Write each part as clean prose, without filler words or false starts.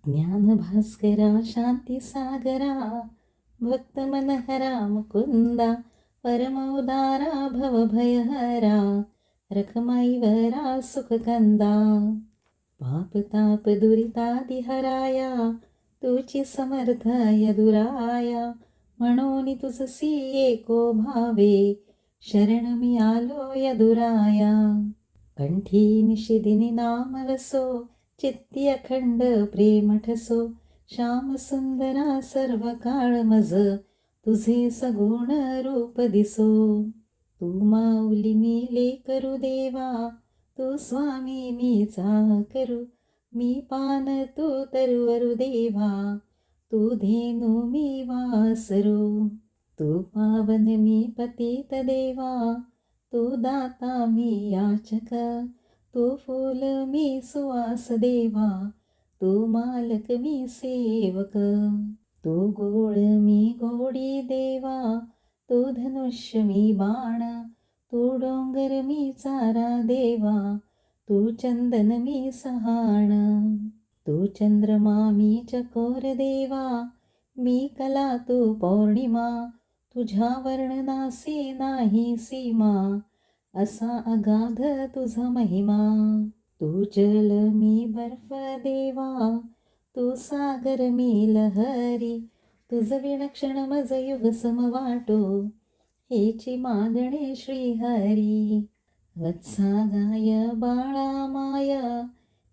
ज्ञान भास्करा शांती सागरा भक्त मनहरा मुकुंदा परमोदारा भवभयहरा रखमाईवरा सुखकंदा पाप ताप दुरितादिहराया तुझी समर्थ यदुराया म्हणून तुझसी एको भावे शरण मी आलो यदुराया कंठी निशिदिनी नाम वसो चित्ती अखंड प्रेम ठसो श्याम सुंदरा सर्व काळ मज तुझे सगुण रूप दिसो तू माऊली मी लेकरू देवा तू स्वामी मी चाकरू मी पान तू तरुवरु देवा तू धेनु मी वासरू तू पावन मी पतित देवा तू दाता मी याचक तू फूल मी सुवास देवा तू मालक मी सेवक तू गोळ मी गोडी देवा तू धनुष्य मी बाण तू डोंगर मी चारा देवा तू चंदन मी सहाण तू चंद्रमा मी चकोर देवा मी कला तू पौर्णिमा तुझ्या वर्णनासी नाही सीमा असा अगाध तुझा महिमा तू जल मी बर्फ देवा तू सागर मी लहरी तुझ विलक्षण मज युग समवाटो हेची मागणे श्रीहरी वत्सा गाय बाळा माय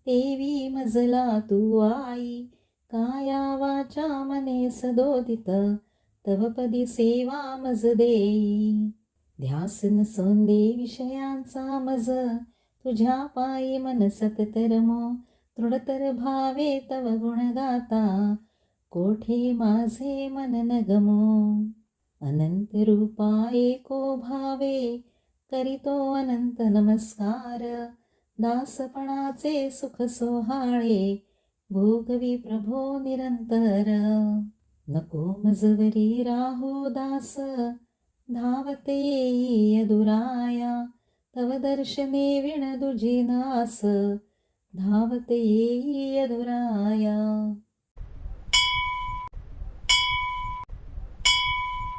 देवी मजला तू आई काया वाचा मने सदोदित तव पदी सेवा मज देई ध्यास नसून दे विषयांचा मज तुझ्या पायी मन सततर मो दृढतर भावे तव गुण गाता कोठे माझे मन न गमो अनंत रूपा एको भावे करीतो अनंत नमस्कार दासपणाचे सुख सोहाळे भोगवी प्रभो निरंतर नको मजवरी राहो दास धावते येई यदुराया तव दर्शने विण दुजी नास धावते येई यदुराया